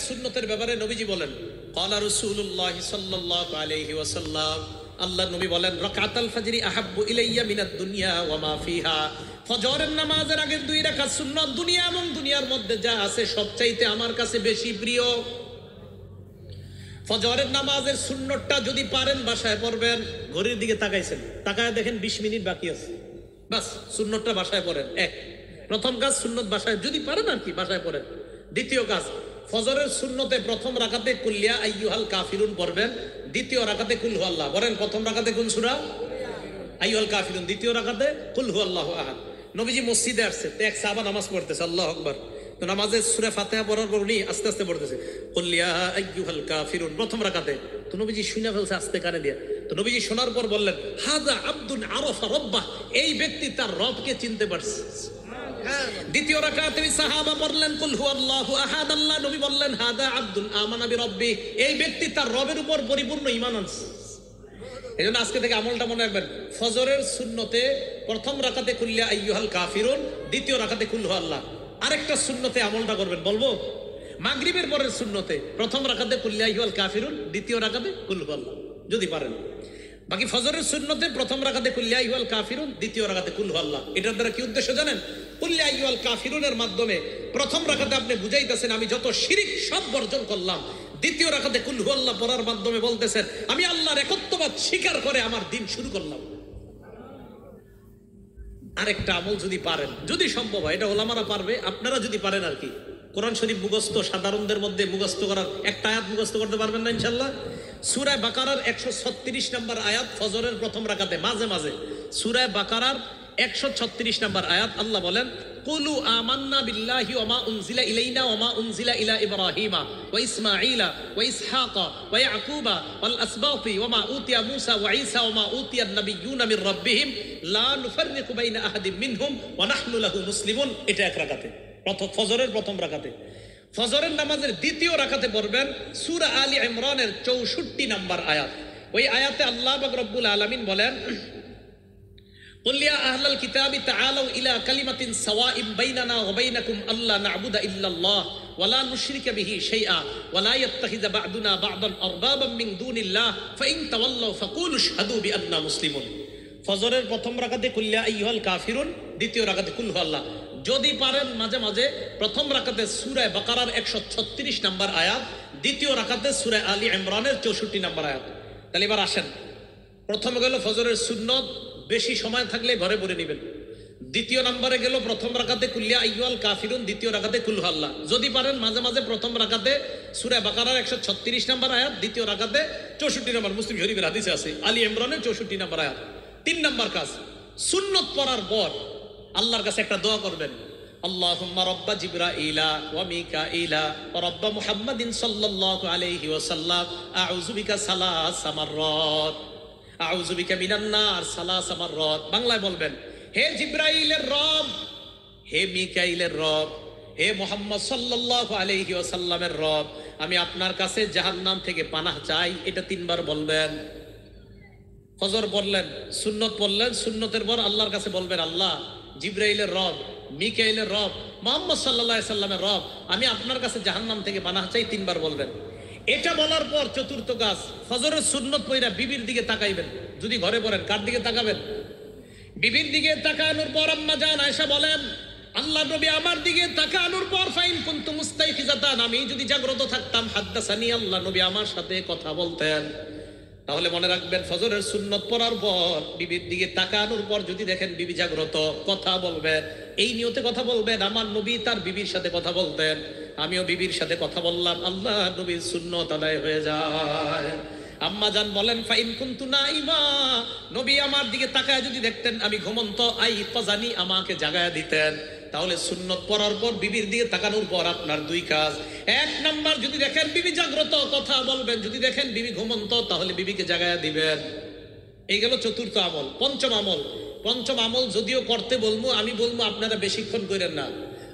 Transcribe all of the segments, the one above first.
সুন্নতের ব্যাপারে নবীজি বলেন, ক্বালা রাসূলুল্লাহ সাল্লাল্লাহু আলাইহি ওয়াসাল্লাম, আল্লাহর নবী বলেন, রাকাতাল ফাজরি আহাব্বু ইলাইয়া মিনাদ দুনিয়া ওয়া মা ফিহা, ফজরের নামাজের আগের 2 রাকাত সুন্নাত দুনিয়া এবং দুনিয়ার মধ্যে যা আছে সবচাইতে আমার কাছে বেশি প্রিয়। ফজরের নামাজের সুন্নতটা যদি পারেন বাসায় পড়বেন। ঘড়ির দিকে তাকাইছেন, তাকায় দেখেন 20 মিনিট বাকি আছে, বাস সুন্নতটা বাসায় পড়েন। এক, প্রথম কাজ সুন্নত বাসায় যদি পারেন আর কি বাসায় পড়েন। দ্বিতীয় কাজ, ফজরের সুন্নতে প্রথম রাকাতে কুল্লিয়া আইয়ুহাল কাফিরুন পড়বেন, দ্বিতীয় রাকাতে কুল হু আল্লাহ। বলেন প্রথম রাকাতে কোন সূরা? আইয়ুহাল কাফিরুন, দ্বিতীয় রাকাতে কুল হু আল্লাহু আহাদ। নবীজি মসজিদে আসছে, এক সাহাবা নামাজ পড়তেছে, আল্লাহু আকবার। তো নামাজে সূরা ফাতিহা পড়ার পর উনি আস্তে আস্তে পড়তেছে কুল্লিয়া আইয়ুহাল কাফিরুন প্রথম রাকাতে। তো নবীজি শুনে ফেলছে আস্তে কানে দিয়ে। তো নবীজি শোনার পর বললেন, হাযা আব্দুন আরাফা রাব্বাহ, এই ব্যক্তি তার রবকে চিনতে পারছে। দ্বিতীয় রাকাতে সাহাবা পড়লেন কুল হু আল্লাহু আহাদ, আল্লাহ নবী বললেন, হাযা আব্দুন আমানা বিরাব্বি, এই ব্যক্তি তার রবের উপর পরিপূর্ণ ঈমান আনছে। এজন্য আজকে থেকে আমলটা মনে রাখবেন, ফজরের সুন্নতে প্রথম রাকাতে কুল্লিয়া আইয়ুহাল কাফিরুন, দ্বিতীয় রাকাতে কুল হু আল্লাহ। আরেকটা সুন্নতে আমলটা করবেন, বলবো? মাগরিবের পরের সুন্নতে প্রথম রাকাতে কুল্লিয়া আইয়ুহাল কাফিরুন, দ্বিতীয় রাকাতে কুল হু আল্লাহ যদি পারেন। বাকি ফজরের সুন্নতে প্রথম রাকাতে কুল্লিয়া আইয়ুহাল কাফিরুন, দ্বিতীয় রাকাতে কুল হু আল্লাহ। এটার দ্বারা কি উদ্দেশ্য জানেন? কুল্লিয়া আইয়ুহাল কাফিরুনের মাধ্যমে প্রথম রাকাতে আপনি বুঝাইতেছেন আমি যত শিরিক সব বর্জন করলাম। দ্বিতীয় রাকাতে কুল হু আল্লাহ পড়ার মাধ্যমে বলতেছেন আমি আল্লাহর একত্ববাদ স্বীকার করে আমার দিন শুরু করলাম। আরেকটা আমল যদি পারেন, যদি সম্ভব হয়, এটা ওলামারা পারবে, আপনারা যদি পারেন আর কি, কোরআন শরীফ মুখস্থ সাধারণদের মধ্যে মুখস্থ করার একটা আয়াত মুখস্থ করতে পারবেন না ইনশাল্লাহ? সূরা বাকারার 136 নম্বর আয়াত ফজরের প্রথম রাকাতে মাঝে মাঝে, সূরা বাকারার 136 নম্বর আয়াত, আল্লাহ বলেন, কুলু আমান্না বিল্লাহি ওয়া মা উনজিলা ইলাইনা ওয়া মা উনজিলা ইলা ইব্রাহিমা ওয়া ইসমাঈলা ওয়া ইসহাকা ওয়া ইয়াকুবা ওয়াল আসবাতি ওয়া মা উতিয়া মূসা ওয়া ঈসা ওয়া মা উতিয়ান নাবিয়্যুনা মির রাব্বিহিম লা নুফাররিকু বাইনা আহাদিম মিনহুম ওয়া নাহনু লাহু মুসলিমুন। এটা এক রাকাতে, ফজরের প্রথম রাকাতে। ফজরের নামাজের দ্বিতীয় রাকাতে পড়বেন সূরা আলী ইমরানের 64 নম্বর আয়াত। ওই আয়াতে আল্লাহ পাক রব্বুল আলামিন বলেন, قل يا أهل الكتاب تعالوا إلى كلمة سواء بيننا وبينكم ألا نعبد إلا الله ولا نشرك به شيئا ولا يتخذ بعضنا بعضا أربابا من دون الله فإن تولوا فقولوا اشهدوا بأننا مسلمون। ফজরের প্রথম রাকাতে কুল্লিয়া আইয়ুহাল কাফিরুন, দ্বিতীয় রাকাতে কুল হু আল্লাহ। যদি পারেন মাঝে মাঝে প্রথম রাকাতে সূরা বাকারার 136 নম্বর আয়াত, দ্বিতীয় রাকাতে সূরা আলী ইমরানের 64 নম্বর আয়াত। তাহলে এবার আসেন, প্রথম গেল ফজরের সুন্নত, বেশি সময় থাকলে ঘরে পড়ে নেবেন। দ্বিতীয় নম্বরে গেল প্রথম রাকাতে কুল্লিয়া আইয়ুহাল কাফিরুন, দ্বিতীয় রাকাতে কুল হু আল্লাহ। যদি পারেন মাঝে মাঝে প্রথম রাকাতে সূরা বাকারার 136 নম্বর আয়াত, দ্বিতীয় রাকাতে 64 নম্বর, মুসলিম শরীফের হাদিসে আছে আলী ইমরানের 64 নম্বর আয়াত। 3 নম্বর কাজ, সুন্নত পড়ার পর আল্লাহর কাছে একটা দোয়া করবেন, আল্লাহুম্মা রাব্বা জিবরাইলা ওয়া মিকাইলা ওয়া রাব্বা মুহাম্মাদিন সাল্লাল্লাহু আলাইহি ওয়াসাল্লাম আউযু বিকা সালাসা মাররাত আউযু বিকা মিনান নার সালাসা মাররাত। বাংলায় বলবেন, হে জিবরাইলের রব, হে মিকাইলের রব, হে মুহাম্মদ সাল্লাল্লাহু আলাইহি ওয়াসাল্লামের রব, আমি আপনার কাছে জাহান্নাম থেকে পানাহ চাই। এটা 3 বার বলবেন। ফজর পড়লেন, সুন্নত পড়লেন, সুন্নতের পর আল্লাহর কাছে বলবেন, আল্লাহ, জিবরাইলের রব, মিকাইলের রব, মুহাম্মদ সাল্লাল্লাহু আলাইহি সাল্লামের রব, আমি আপনার কাছে জাহান্নাম থেকে পানাহ চাই। 3 বার বলবেন। এটা বলার পর চতুর্থ কাজ, ফজরের সুন্নত পড়া বিবির দিকে তাকাইবেন। যদি ঘরে পড়েন, কার দিকে তাকাবেন? বিবির দিকে তাকানোর পর আম্মা জান আয়েশা বলেন, আল্লাহ নবী আমার দিকে তাকানোর পর ফাইন কুনতু মুস্তাইকিজাতান, আমি যদি জাগ্রত থাকতাম, হাদ্দাসানি, আল্লাহ নবী আমার সাথে কথা বলতেন। তাহলে মনে রাখবেন, ফজরের সুন্নত পড়ার পর বিবির দিকে তাকানোর পর যদি দেখেন বিবি জাগ্রত, কথা বলবেন। এই নিয়তে কথা বলবেন, আমার নবী তার বিবির সাথে কথা বলতেন, আমিও বিবির সাথে কথা বললাম, আল্লাহ নবীর সুন্নত আদায় হয়ে যায়। আম্মা জান বলেন, ফাইন কুনতু নাইমা, নবী আমার দিকে তাকায় যদি দেখতেন আমি ঘুমন্ত, আইকাজানি, আমাকে জাগায়া দিতেন। তাহলে সুন্নত পড়ার পর বিবির দিকে তাকানোর পর আপনার 2 কাজ। 1 নাম্বার, যদি দেখেন বিবি জাগ্রত, কথা বলবেন। যদি দেখেন বিবি ঘুমন্ত, তাহলে বিবিকে জাগায়া দিবেন। এই গেল চতুর্থ আমল। পঞ্চম আমল যদিও করতে বলবো, আমি বলবো আপনারা বেশিক্ষণ করেন না।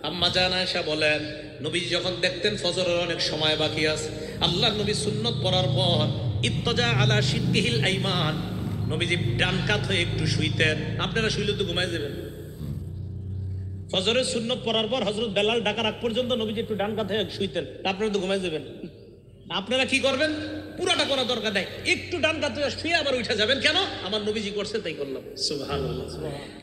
আম্মা জান আয়েশা বলেন, নবী যখন দেখতেন ফজরের অনেক সময় বাকি আছে, আল্লাহর নবী সুন্নত পড়ার পর ইত্তজা আলা শিদ্দিহিল আইমান, নবীজি ডান কাত হয়ে একটু শুইতেন। আপনারা শুইলে তো ঘুমায় যাবেন। ফজরের সুন্নত পড়ার পর হযরত বেলাল ডাকার আগ পর্যন্ত নবীজি একটু ডান কাঁধে শুইতেন, আপনারা তো ঘুমাই যাবেন। আপনারা কি করবেন? পুরাটা করা দরকার নাই, একটু ডান কাঁধে শুয়ে আবার উঠে যাবেন। কেন? আমার নবীজি করছে তাই করলাম। সুবহানাল্লাহ,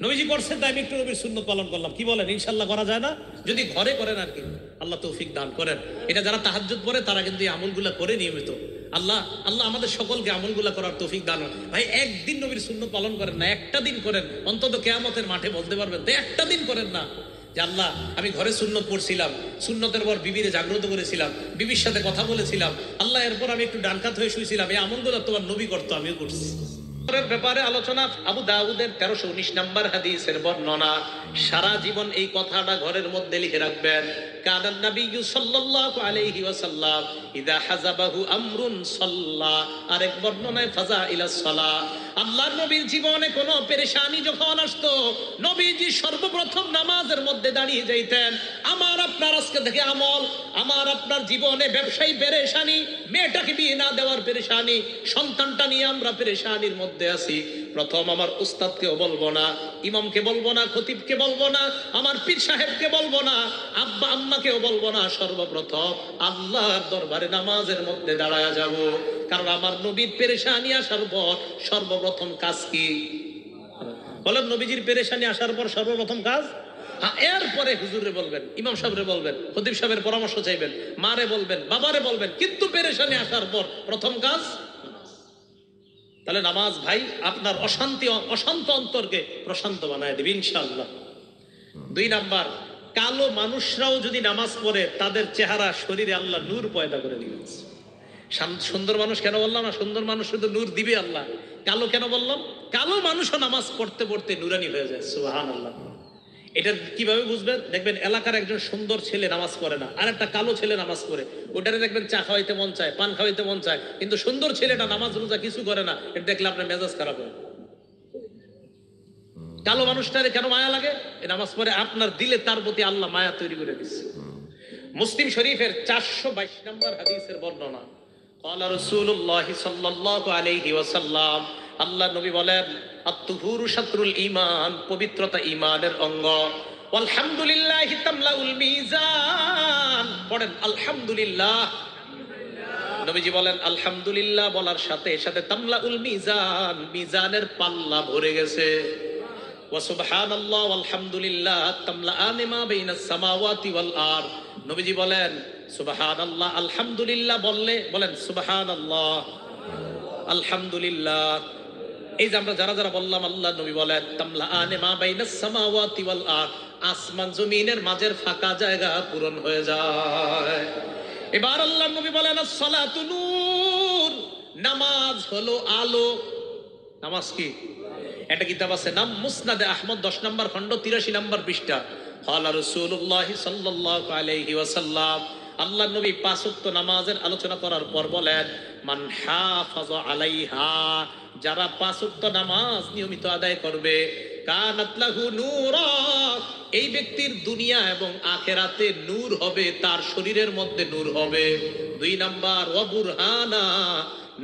নবীজি করছে তাই আমি একটু নবীর সুন্নত পালন করলাম। কি বলেন, ইনশাআল্লাহ করা যায় না? যদি ঘরে করেন আর কি, আল্লাহ তৌফিক দান করেন। এটা যারা তাহাজ্জুদ পড়ে তারা কিন্তু এই আমলগুলা করে নিয়মিত। আল্লাহ আল্লাহ আমাদের সকলকে আমলগুলা করার তৌফিক দান করেন। ভাই একদিন নবীর সুন্নত পালন করেন না, একটা দিন করেন, অন্তত কিয়ামতের মাঠে বলতে পারবেন তো একটা দিন করেন না যে আল্লাহ আমি ঘরে সুন্নত পড়ছিলাম, সুন্নতের পর বিবিরে জাগ্রত করেছিলাম, বিবির সাথে কথা বলেছিলাম, আল্লাহ এরপর আমি একটু ডানকাত হয়ে শুয়েছিলাম, এই আমলগুলো তোমার নবী করতো, আমিও করছি। ব্যাপারে আলোচনা আবু দাউদের 1319 নম্বর হাদিসের বর্ণনা। সারা জীবন এই কথাটা ঘরের মধ্যে লিখে রাখবেন। কানান নবিয়্যু সাল্লাল্লাহু আলাইহি ওয়াসাল্লাম ইযা হাযাবাহু আমরুন সাল্লা। আরেক বর্ণনায় ফাজা ইলাস সালাহ। আল্লাহর নবীর জীবনে কোনো পেরেশানি যখন আসতো, নবীজি সর্বপ্রথম নামাজের মধ্যে দাঁড়িয়ে যাইতেন। আমার আপনার আজকে থেকে আমল, আমার আপনার জীবনে ব্যবসায়ী পেরেশানি, মেয়েটাকে বিয়ে না দেওয়ার পেরেশানি, সন্তানটা নিয়ে আমরা পেরেশানির মধ্যে আছি। প্রথম আমার উস্তাদকেও বলবো না, ইমামকে বলবো না, খতিবকে বলবো না, আমার পীর সাহেবকে বলবো না, আব্বা আম্মাকেও বলবো না, সর্বপ্রথম আল্লাহর দরবারে নামাজের মধ্যে দাঁড়ায়া যাব। কারণ আমার নবীর পেরেশানি আসার পর সর্বপ্রথম কাজ কি? বলেন, নবীজির পেরেশানি আসার পর সর্বপ্রথম কাজ? হ্যাঁ, এরপরে হুজুরে বলবেন, ইমাম সাহেবরে বলবেন, খতিব সাহেবের পরামর্শ চাইবেন, মারে বলবেন, বাবারে বলবেন, কিন্তু পেরেশানি আসার পর প্রথম কাজ। তাহলে নামাজ ভাই আপনার অশান্ত অন্তরকে প্রশান্ত বানায় দেবে ইনশাআল্লাহ। 2 নাম্বার, কালো মানুষরাও যদি নামাজ পড়ে তাদের চেহারা শরীরে আল্লাহ নূর পয়দা করে দিবেন। সুন্দর মানুষ কেন বললাম না? সুন্দর মানুষ শুধু নূর দিবে আল্লাহ। কালো কেন বললাম? কালো মানুষও নামাজ পড়তে পড়তে নুরানি হয়ে যায়। সুবহানাল্লাহ। এটা কিভাবে বুঝবেন? দেখবেন এলাকার একজন সুন্দর ছেলে নামাজ পড়ে না, আর একটা কালো ছেলে নামাজ পড়ে, ওটারে দেখবেন চা খাওয়াইতে মন চায়, পান খাওয়াইতে মন চায়, কিন্তু সুন্দর ছেলেটা নামাজ রোজা কিছু করে না, এটা দেখলে আপনার মেজাজ খারাপ হয়। কালো মানুষটারে কেন মায়া লাগে? নামাজ পড়ে, আপনার দিলে তার প্রতি আল্লাহ মায়া তৈরি করে দিচ্ছে। মুসলিম শরীফের 422 নম্বর হাদিসের বর্ণনা। ক্বালা রাসূলুল্লাহ সাল্লাল্লাহু আলাইহি ওয়াসাল্লাম, আল্লাহ নবী বলেন, আত-তুহুরু শাতরুল ঈমান, পবিত্রতা ঈমানের অঙ্গ। আলহামদুলিল্লাহি তামলাউল মিজান, পড়েন আলহামদুলিল্লাহ। নবীজি বলেন আলহামদুলিল্লাহ বলার সাথে সাথে তামলাউল মিজান, মিজানের পাল্লা ভরে গেছে। ওয়া সুবহানাল্লাহ ওয়াল হামদুলিল্লাহ তামলাআনি মা বাইনাস সামাওয়াতি ওয়াল আরদ। নবীজি বলেন সুবহানাল্লাহ, আলহামদুলিল্লাহ বললে, বলেন সুবহানাল্লাহ, আলহামদুলিল্লাহ। এই যে আমরা যারা যারা বললাম, আল্লাহ নবী বলেন তামলাআনি মা বাইনাস সামাওয়াতি ওয়াল আরদ, আসমান জমিনের মাঝের ফাঁকা জায়গা পূরণ হয়ে যায়। এবার আল্লাহ নবী বলেন আস-সালাতু নূর, নামাজ হলো আলো। নামাজ কি? একটা কিতাব আছে নাম মুসনাদে আহমদ 10 নম্বর খণ্ড 83 নম্বর পৃষ্ঠা। ক্বালা রাসূলুল্লাহ সাল্লাল্লাহু আলাইহি ওয়াসাল্লাম, আল্লাহ নবী 5 ওয়াক্ত নামাজের আলোচনা করার পর বলেন, মান হাফাযা আলাইহা, যারা 5 ওয়াক্ত নামাজ নিয়মিত আদায় করবে, কানাত লাহু নূরা, এই ব্যক্তির দুনিয়া এবং আখিরাতে নূর হবে, তার শরীরের মধ্যে নূর হবে। 2 নাম্বার, ওয়া বুরহানা,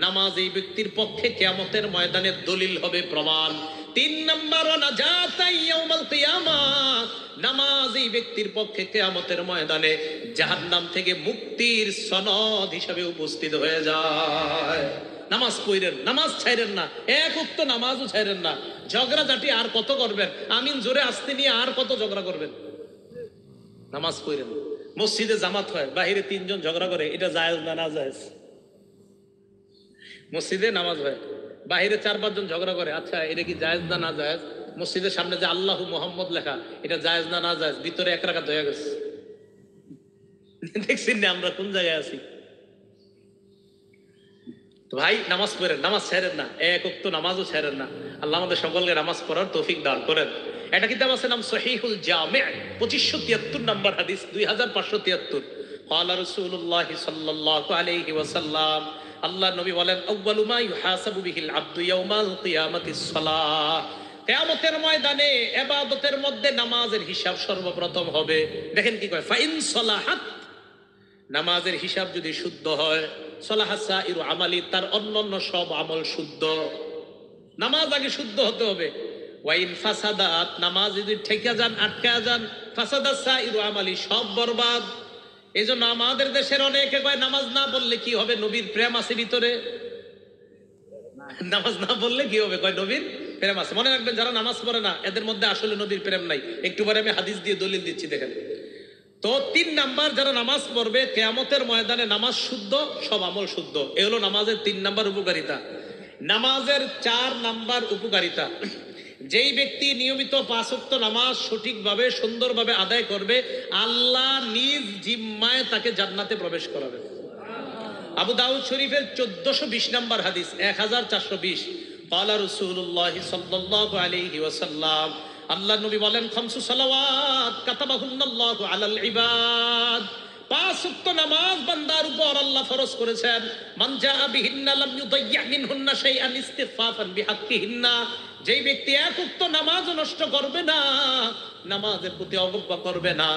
নামাজ এই ব্যক্তির পক্ষে কিয়ামতের ময়দানে দলিল হবে, প্রমাণ। 3 নাম্বার, নাজাতা ইয়াউমাল কিয়ামাহ, নামাজ এই ব্যক্তির পক্ষে কিয়ামতের ময়দানে জাহান্নাম থেকে মুক্তির সনদ হিসাবে উপস্থিত হয়ে যায়। নামাজ পড়েন, নামাজ ছাইরেন না, এক ওয়াক্ত নামাজও ছাইরেন না। ঝগড়াঝাটি আর কত করবেন? আমিন জোরে আসতে নিয়ে আর কত ঝগড়া করবেন? নামাজ পড়েন। মসজিদে জামাত হয়, বাহিরে 3 জন ঝগড়া করে, এটা জায়েজ না না জায়েজ? মসজিদে নামাজ হয়, বাহিরে 4-5 জন ঝগড়া করে, আচ্ছা এটা কি জায়েজ না না জায়েজ? মসজিদের সামনে যে আল্লাহু মুহাম্মদ লেখা, এটা জায়েজ না না জায়েজ? ভিতরে 1 রাকাত হয়ে গেছে। দেখছেন না আমরা কোন জায়গায় আছি? তো ভাই নামাজ পড়েন, নামাজ ছেড়েন না, এক ওয়াক্ত নামাজও ছেড়েন না। আল্লাহ আমাদের সকলকে নামাজ পড়ার তৌফিক দান করেন। এটা কিতাব আছে নাম সহিহুল জামি', 2573 নম্বর হাদিস, 2573। ক্বালা রাসূলুল্লাহ সাল্লাল্লাহু আলাইহি ওয়াসাল্লাম, আল্লাহ নবী বলেন, আউয়ালু মা ইউহাসাবু বিহিল আবদু ইয়াউমাল কিয়ামাতিস সালাহ, কিয়ামতের ময়দানে ইবাদতের মধ্যে নামাজের হিসাব সর্বপ্রথম হবে। দেখেন কি কয়, ফাইন সালাহাত, নামাজের হিসাব যদি শুদ্ধ হয়, সালাহা সাইরু আমালি, তার অন্যান্য সব আমল শুদ্ধ। নামাজ আগে শুদ্ধ হতে হবে। ওয়াইন ফাসাদাত, নামাজ যদি ঠেকে যান, আটকা যান, ফাসাদাস সাইরু আমালি, সব বরবাদ। এই জন্য আমাদের দেশের অনেকে কয় নামাজ না পড়লে কি হবে, নবীর প্রেম আছে ভিতরে। নামাজ না পড়লে কি হবে, কয় নবীর প্রেম আছে। মনে রাখবেন, যারা নামাজ পড়ে না এদের মধ্যে আসলে নবীর প্রেম নাই। একটু পরে আমি হাদিস দিয়ে দলিল দিচ্ছি, দেখেন তো। 3 নাম্বার, যারা নামাজ পড়বে কিয়ামতের ময়দানে নামাজ শুদ্ধ, সব আমল শুদ্ধ। এ হলো নামাজের 3 নাম্বার উপকারিতা। নামাজের 4 নাম্বার উপকারিতা, যেই ব্যক্তি নিয়মিত 5 ওয়াক্ত নামাজ সঠিকভাবে সুন্দরভাবে আদায় করবে, আল্লাহ নিজ জিম্মায় তাকে জান্নাতে প্রবেশ করাবে। আবু দাউদ শরীফের 1420 নাম্বার হাদিস, 1420, قال رسول الله صلى الله عليه وسلم, আল্লাহ নবী বলেন, খামসু সালাওয়াত কাতাবাহুন্নাল্লাহু আলাল ইবাদ, 5 ওয়াক্ত নামাজ বান্দার উপর আল্লাহ ফরজ করেছেন। মান জাআ বিহিন্না লাম ইউদাইয়্যা মিনহুন্না শাইআন ইস্তিগফাফান বিহাক্কিহিন্না, যেই ব্যক্তি 1 ওয়াক্ত নামাজ নষ্ট করবে না, নামাজের প্রতি অবজ্ঞা করবে না।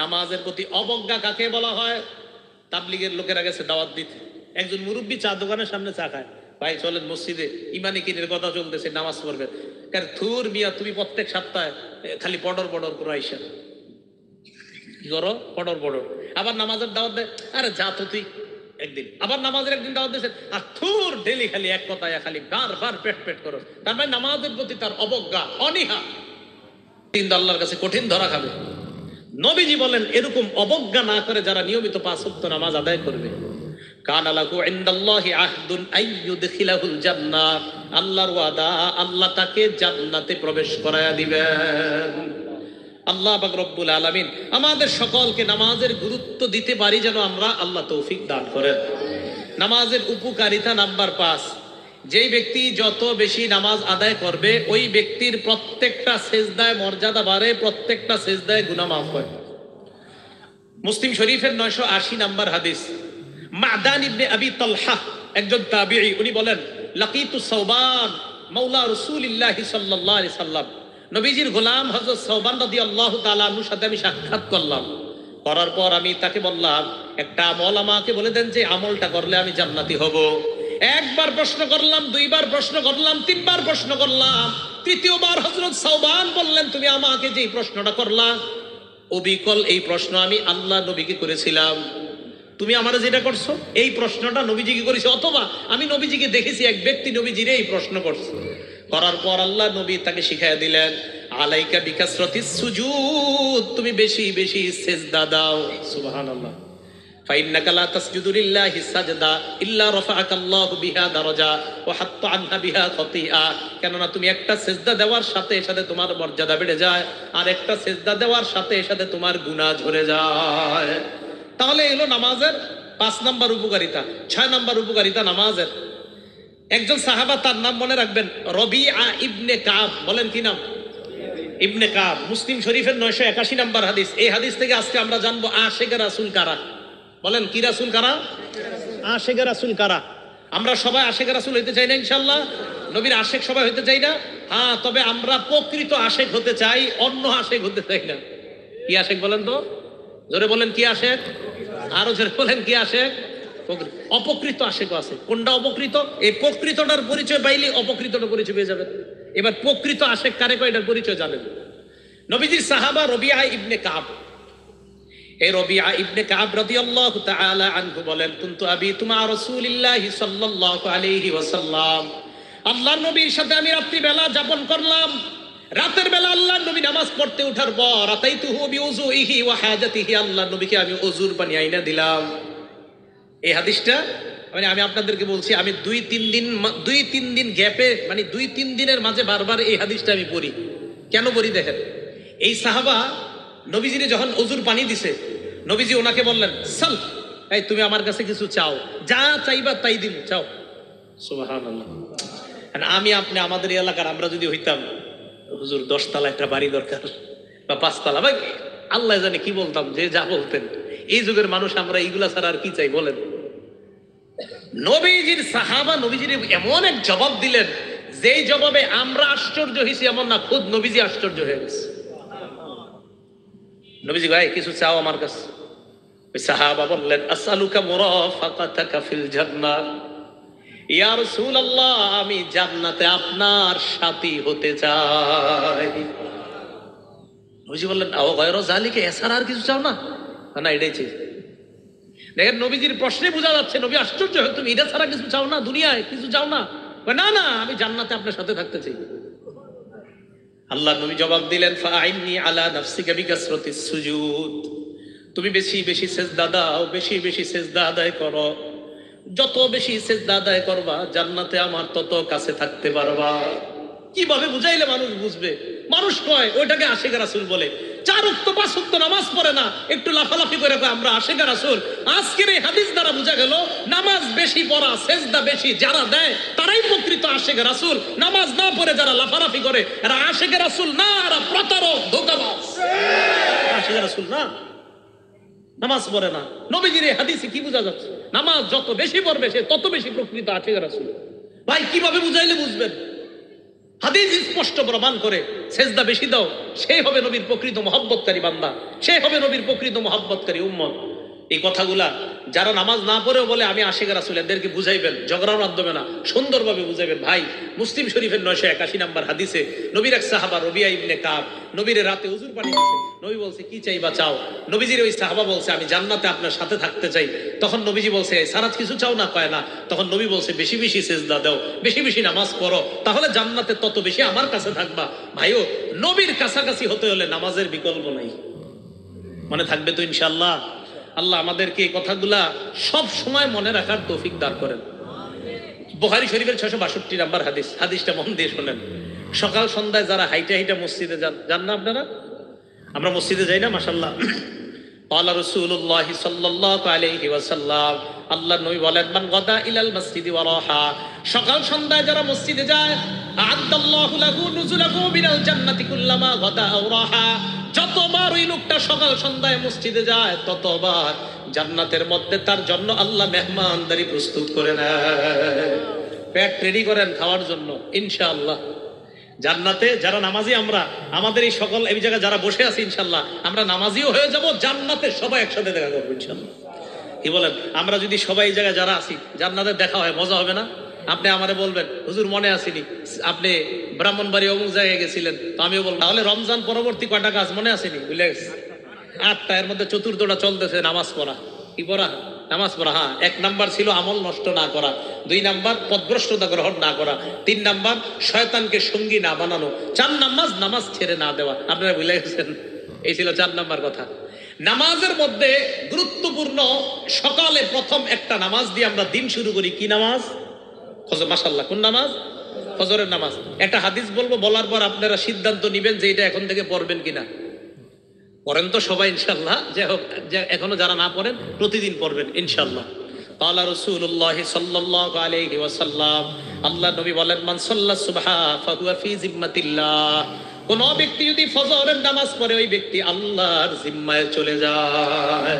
নামাজের প্রতি অবজ্ঞা কাকে বলা হয়? তাবলিগের লোকেরা গেছে দাওয়াত দিতে, একজন মুরব্বী চা দোকানের সামনে চা খায়, ভাই চলেন মসজিদে, ইমানি কিনের কথা চলতেছে, নামাজ পড়বেন। কারণ থুর মিয়া, তুমি প্রত্যেক সপ্তাহে খালি পডর পডর করে আইসা কি করো, পডর পডর। আবার নামাজের দাওয়াত দেয়, আরে যা তো তুই একদিন। আবার নামাজের একদিন দাওয়াত দিয়েছেন, আর থুর ডেলি খালি এক কথায় খালি বারবার পেট পেট করো। তার মানে নামাজের প্রতি তার অবজ্ঞা, অনীহা, কিন্তু আল্লাহর কাছে কঠিন ধরা খাবে। নবীজি বলেন, এরকম অবজ্ঞা না করে যারা নিয়মিত 5 ওয়াক্ত নামাজ আদায় করবে, কানা লাহু ইনদাল্লাহি আহদুন আইয়ুদখিলাহুল জান্নাহ, আল্লাহর ওয়াদা, আল্লাহ তাকে জান্নাতে প্রবেশ করায়া দিবেন। আল্লাহ পাক রব্বুল আলামিন আমাদের সকলকে নামাজের গুরুত্ব দিতে পারি যেন আমরা, আল্লাহ তৌফিক দান করেন। নামাজের উপকারিতা নাম্বার 5, যেই ব্যক্তি যত বেশি নামাজ আদায় করবে, ওই ব্যক্তির প্রত্যেকটা সেজদায় মর্যাদা বাড়ে, প্রত্যেকটা সেজদায় গুনাহ মাফ হয়। মুসলিম শরীফের 980 নাম্বার হাদিস, মাদান ইবনে আবি তালহা, একজন তাবিঈ, উনি বলেন, লাকিতু সাওবান মাওলা রাসূলিল্লাহ সাল্লাল্লাহু আলাইহি সাল্লাম, নবীজির গোলাম হযরত সাওবান রাদিয়াল্লাহু তাআলা আনহুর সাথে আমি সাক্ষাৎ করলাম। করার পর আমি তাকে বললাম, একটা আমল আমাকে বলে দেন যে আমলটা করলে আমি জান্নাতি হব। একবার প্রশ্ন করলাম, 2 বার প্রশ্ন করলাম, 3 বার প্রশ্ন করলাম, 3য়বার হযরত সাওবান বললেন, তুমি আমাকে যেই প্রশ্নটা করলা, অবিকল এই প্রশ্ন আমি আল্লাহ নবীকে করেছিলাম। তুমি আমারে যেটা করছো, এই প্রশ্নটা নবীজিকে করেছে, অথবা আমি নবীজিকে দেখেছি এক ব্যক্তি নবীজিরে এই প্রশ্ন করছে। করার পর আল্লাহ নবী তাকে শিখাইয়া দিলেন, আলাইকা বিকাসরাতিস সুজুদ, তুমি বেশি বেশি সিজদা দাও। সুবহানাল্লাহ। ফাইন্নাকা লা তাসজুদু লিল্লাহি সাজদা ইল্লা রাফাআকাল্লাহু বিহা দারাজা ওয়া হাত্তা আনহা বিহা খাতিআ, কেননা তুমি একটা সিজদা দেওয়ার সাথে সাথে তোমার মর্যাদা বেড়ে যায়, আর একটা সিজদা দেওয়ার সাথে সাথে তোমার গুনাহ ঝরে যায়। তাহলে এলো নামাজের 5 নাম্বার উপকারিতা। 6 নাম্বার উপকারিতা নামাজের, একজন সাহাবা, তার নাম মনে রাখবেন, রবিআ ইবনে কাব। বলেন কি নাম? ইবনে কাব। মুসলিম শরীফের 981 নাম্বার হাদিস। এই হাদিস থেকে আজকে আমরা জানবো আশিকে রাসূল কারা। বলেন কি রাসূল কারা? আশিকে রাসূল কারা? আমরা সবাই আশিকে রাসূল হইতে চাই না ইনশাআল্লাহ? নবীর আশিক সবাই হইতে চাই না? হ্যাঁ, তবে আমরা প্রকৃত আশিক হতে চাই, অন্য আশিক হতে চাই না। কি আশিক বলেন তো? জোরে বলেন, কি আশিক? আরো জোরে বলেন, কি আশিক? অপকৃত আশিক আছে। কোনটা অপকৃত? এই প্রকৃতটার পরিচয় পাইলে অপকৃতটার পরিচয় পেয়ে যাবেন। এবার প্রকৃত আশিক কারে কয়, এটার পরিচয় জানেন। নবীজির সাহাবা রবিআ ইবনে কাব। এই রবিআ ইবনে কাব রাদিয়াল্লাহু তাআলা আনহু বলেন, কুনতু আবিতু মা রাসূলিল্লাহি সাল্লাল্লাহু আলাইহি ওয়াসাল্লাম, আল্লাহর নবীর সাথে আমি রাত্রি বেলা যাপন করলাম। রাতের বেলা আল্লাহর নবী নামাজ পড়তে ওঠার পর, আতাইতুহু বিউযুইহি ওয়া হাজাতিহি, আল্লাহর নবীকে আমি ওযুর পানি আইনা দিলাম। এই হাদিসটা মানে আমি আপনাদেরকে বলছি, আমি 2-3 দিন গ্যাপে, মানে 2-3 দিনের মাঝে বারবার এই হাদিসটা আমি পড়ি। কেন পড়ি দেখেন, এই সাহাবা নবীজিরে যখন ওযুর পানি দিছে, নবীজি ওনাকে বললেন, সাল, এই তুমি আমার কাছে কিছু চাও, যা চাইবা তাই দিন, চাও। সুবহানাল্লাহ। আমি আপনি আমাদের এলাকার আমরা যদি হইতাম, হুজুর 10 তলা একটা বাড়ি দরকার বা 5 তলা, ভাই আল্লাহ জানে কি বলতাম, যে যা বলতেন। এই যুগের মানুষ আমরা এইগুলা ছাড়া আর কি চাই বলেন? নবীজির সাহাবা নবীজির এমন এক জবাব দিলেন, যেই জবাবে আমরা আশ্চর্য হয়েছি এমন না, খুদ নবীজি আশ্চর্য হয়ে গেছে। নবীজি ভাই কিছু চাও আমার কাছে? ওই সাহাবা বললেন, আসআলুকা মুরাফাকাতাকা ফিল জান্নাহ, ইয়া রাসূলুল্লাহ, আমি জান্নাতে আপনার সাথী হতে চাই। নবীজি বললেন আও গায়রা যালিকা, এছাড়া আর কিছু চাও না? না, এটাই চাই। দেখেন নবীজির প্রশ্নে বোঝা যাচ্ছে নবী আশ্চর্য, তুমি এটা ছাড়া কিছু চাও না? দুনিয়ায় কিছু চাও না? না না, আমি জান্নাতে আপনার সাথে থাকতে চাই। আল্লাহ নবী জবাব দিলেন ফাআইন্নি আলা নাফসিকা বিকাসরাতিস সুজুদ, তুমি বেশি বেশি সিজদা দাও, বেশি বেশি সিজদা আদায় করো। যত বেশি সিজদা আদায় করবা জান্নাতে আমার তত কাছে থাকতে পারবা। কিভাবে বুঝাইলে মানুষ বুঝবে? মানুষ কয় ওইটাকে আশিক রাসূল বলে। 4 ওয়াক্ত 5 ওয়াক্ত নামাজ পড়ে না, একটু লাফালাফি করে কয় আমরা আশিক রাসূল। আজকের এই হাদিস দ্বারা বোঝা গেল নামাজ বেশি পড়া, সিজদা বেশি যারা দেয় তারাই প্রকৃত আশিক রাসূল। নামাজ না পড়ে যারা লাফালাফি করে এরা আশিক রাসূল না, এরা প্রতারক, ধোঁকাবাজ। আশিক রাসূল না, নামাজ পড়ে না। নবীজির এই হাদিসে কি বোঝা যাচ্ছে? নামাজ যত বেশি পড়বে সে তত বেশি প্রকৃত আশিক রাসূল। ভাই কিভাবে বুঝাইলে বুঝবেন? হাদিস স্পষ্ট প্রমাণ করে সেজদা বেশি দাও, সেই হবে নবীর প্রকৃত মহব্বতকারী বান্দা, সেই হবে নবীর প্রকৃত মহব্বতকারী উম্মত। এই কথাগুলা যারা নামাজ না পড়েও বলে আমি আশিক রাসূল, এদেরকে বুঝাইবেন, ঝগড়ার মাধ্যমে না, সুন্দরভাবে বুঝাইবেন। ভাই মুসলিম শরীফের 981 নম্বর হাদিসে নবীর এক সাহাবা রবিয়া ইবনে কাব নবীর রাতে হুজুর পানি দিয়েছে। নবী বলছে কি চাইবা চাও? নবীজির ওই সাহাবা বলছে আমি জান্নাতে আপনার সাথে থাকতে চাই। তখন নবীজি বলছে সারাত কিছু চাও না? কয় না। তখন নবী বলছে বেশি বেশি সিজদা দাও, বেশি বেশি নামাজ পড়ো, তাহলে জান্নাতে তত বেশি আমার কাছে থাকবা। ভাইও নবীর কাছাকাছি হতে হলে নামাজের বিকল্প নাই। মনে থাকবে তো ইনশাআল্লাহ? আল্লাহ আমাদেরকে এই কথাগুলা সব সময় মনে রাখার তৌফিক দান করেন। বুখারী শরীফের 662 নম্বর হাদিস, হাদিসটা মন দিয়ে শোনেন। সকাল সন্ধ্যায় যারা হাইটা হাইটা মসজিদে যান না আপনারা? আমরা মসজিদে যাই না মাশাআল্লাহ। ক্বালা রাসূলুল্লাহ সাল্লাল্লাহু আলাইহি ওয়াসাল্লাম, আল্লাহর নবী বলেন মান গাদা ইলাল মসজিদি ওয়া রাহা, সকাল সন্ধ্যায় যারা মসজিদে যায় আ'আদাল্লাহু লাহু নুজুলাহু মিনাল জান্নাতি কুল্লামা গাদা আও রাহা, যতবার ওই লোকটা সকাল সন্ধ্যায় মসজিদে যায় ততবার জান্নাতের মধ্যে তার জন্য আল্লাহ মেহমানদারি প্রস্তুত করে নেয়। পেট রেডি করেন খাওয়ার জন্য ইনশাআল্লাহ। জান্নাতে যারা নামাজি, আমরা আমাদের এই সকল এই জায়গায় যারা বসে আছি ইনশাআল্লাহ আমরা নামাজিও হয়ে যাব, জান্নাতে সবাই একসাথে দেখা করবো ইনশাআল্লাহ। কি বলেন? আমরা যদি সবাই এই জায়গায় যারা আছি জান্নাতে দেখা হয়, মজা হবে না? আপনি আমারে বলবেন হুজুর মনে আসেনি আপনি ব্রাহ্মণবাড়ি অমুক জায়গায় গেছিলেন, তো আমিও বলবো তাহলে রমজান পরবর্তী কয়টা কাজ মনে আসেনি? বুঝলে 8টা, এর মধ্যে চতুর্থটা চলতেছে নামাজ পড়া। কি পড়া? নামাজ পড়া। হ্যাঁ, 1 নাম্বার ছিল আমল নষ্ট না করা, 2 নাম্বার পদভ্রষ্টতা গ্রহণ না করা, 3 নাম্বার শয়তানকে সঙ্গী না বানানো, 4 নাম্বার নামাজ ছেড়ে না দেওয়া। আপনারা ভুলে গেছেন? এই ছিল 4 নাম্বার কথা। নামাজের মধ্যে গুরুত্বপূর্ণ সকালে প্রথম একটা নামাজ দিয়ে আমরা দিন শুরু করি। কি নামাজ? ফজর। মাশাআল্লাহ, কোন নামাজ? ফজরের নামাজ। একটা হাদিস বলবো, বলার পর আপনারা সিদ্ধান্ত নেবেন যে এটা এখন থেকে পড়বেন কিনা। পড়েন তো সবাই ইনশাআল্লাহ, যে হোক এখনো যারা না পড়েন প্রতিদিন পড়বেন ইনশাআল্লাহ। ক্বালা রাসূলুল্লাহ সাল্লাল্লাহু আলাইহি ওয়াসাল্লাম, আল্লাহ নবী বলেন মান সাল্লা সুবহা ফাহুয়া ফি জিম্মাতিল্লাহ, কোন ব্যক্তি যদি ফজরের নামাজ পড়ে ওই ব্যক্তি আল্লাহর জিম্মায় চলে যায়।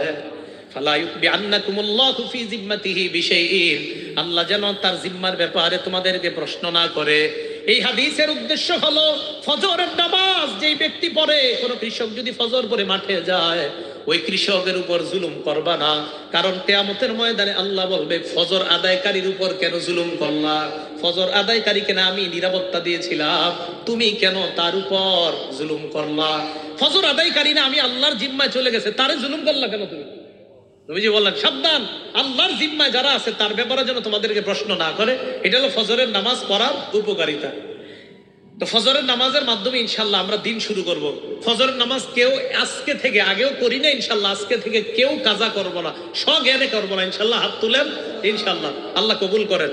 ফালা ইউতবিআন্নাকুমুল্লাহু ফি জিম্মাতিহি বিশাইইন, আল্লাহ যেন তার জিম্মার ব্যাপারে তোমাদেরকে প্রশ্ন না করে। এই হাদিসের উদ্দেশ্য হলো ফজরের নামাজ যেই ব্যক্তি পড়ে, কোন কৃষক যদি ফজর পড়ে মাঠে যায় ওই কৃষকের উপর জুলুম করবা না, কারণ কিয়ামতের ময়দানে আল্লাহ বলবে ফজর আদায়কারীর উপর কেন জুলুম করলা? ফজর আদায়কারীকে না আমি নিরাপত্তা দিয়েছিলাম, তুমি কেন তার উপর জুলুম করলা? ফজর আদায়কারী না আমি আল্লাহর জিম্মায় চলে গেছে, তারে জুলুম করলা কেন তুমি? নবীজি বললেন সাবধান, আল্লাহর জিম্মায় যারা আছে তার ব্যাপারে যেন তোমাদেরকে প্রশ্ন না করে। এটা হলো ফজরের নামাজ পড়ার উপকারিতা। তো ফজরের নামাজের মাধ্যমে ইনশাআল্লাহ আমরা দিন শুরু করব। ফজরের নামাজ কেউ আজকে থেকে, আগেও করি না ইনশাআল্লাহ, আজকে থেকে কেউ কাজা করব না, স্বজ্ঞানে করব না ইনশাআল্লাহ। হাত তুলেন ইনশাআল্লাহ, আল্লাহ কবুল করেন।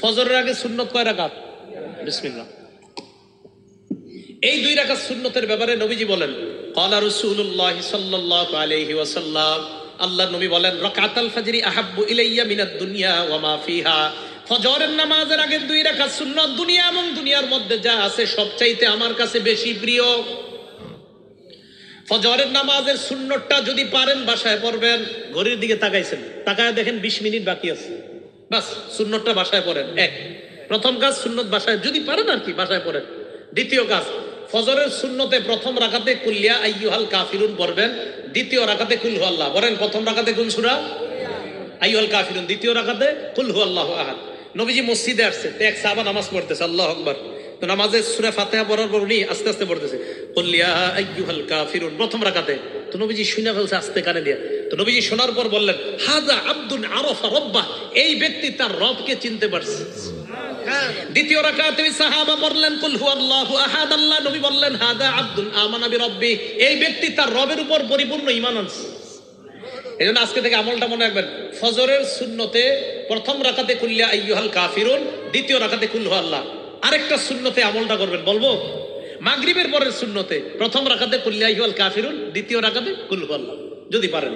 ফজরের আগে সুন্নত কয় রাকাত? বিসমিল্লাহ। এই 2 রাকাত সুন্নতের ব্যাপারে নবীজি বলেন ক্বালা রাসূলুল্লাহ সাল্লাল্লাহু আলাইহি ওয়াসাল্লাম, আল্লাহ নবী বলেন রাকাতুল ফজরি আহাব্বু ইলাইয়া মিনাদ দুনিয়া ওয়া মা ফিহা, ফজরের নামাজের আগের 2 রাকাত সুন্নাত দুনিয়া এবং দুনিয়ার মধ্যে যা আছে সবচাইতে আমার কাছে বেশি প্রিয়। ফজরের নামাজের সুন্নতটা যদি পারেন বাসায় পড়বেন। ঘড়ির দিকে তাকাইছেন, তাকায় দেখেন 20 মিনিট বাকি আছে, বাস সুন্নতটা বাসায় পড়েন। প্রথম কাজ সুন্নত বাসায় যদি পারেন আর কি বাসায় পড়েন। দ্বিতীয় কাজ, ফজরের সুন্নতে প্রথম রাকাতে কুল্লিয়া আইয়ুহাল কাফিরুন পড়বেন, দ্বিতীয় রাকাতে কুল হু আল্লাহ। বলেন প্রথম রাকাতে কোন সূরা? আইয়ুহাল কাফিরুন, দ্বিতীয় রাকাতে কুল হু আল্লাহু আহাদ। নবীজি মসজিদে আসছে, এক সাহাবা নামাজ পড়তেছে, আল্লাহু আকবার। তো নামাজে সূরা ফাতিহা পড়ার পর উনি আস্তে আস্তে পড়তেছে কুল ইয়া আইয়ুহাল কাফিরুন, প্রথম রাকাতে। তো নবীজি শুনে ফেলছে আস্তে কানে দিয়ে। তো নবীজি শোনার পর বললেন হাযা আব্দুন আরাফা রাব্বাহ, এই ব্যক্তি তার রবকে চিনতে পারছে। দ্বিতীয় রাকাতে সাহাবা পড়লেন কুল হুয়াল্লাহু আহাদ, আল্লাহ নবী বললেন হাযা আব্দুন আমানা বিরাব্বি, এই ব্যক্তি তার রবের উপর পরিপূর্ণ ঈমান আনছে। এজন্য আজকে থেকে আমলটা মনে রাখবেন, ফজরের সুন্নতে প্রথম রাকাতে কুল ইয়া আইয়ুহাল কাফিরুন, দ্বিতীয় রাকাতে কুল হুয়াল্লাহ। আরেকটা সুন্নতে আমলটা করবেন, বলবো? মাগরিবের পরের সুন্নতে প্রথম রাকাতে কুল ইয়া আইয়ুহাল কাফিরুন, দ্বিতীয় রাকাতে কুল হুয়াল্লাহ যদি পারেন।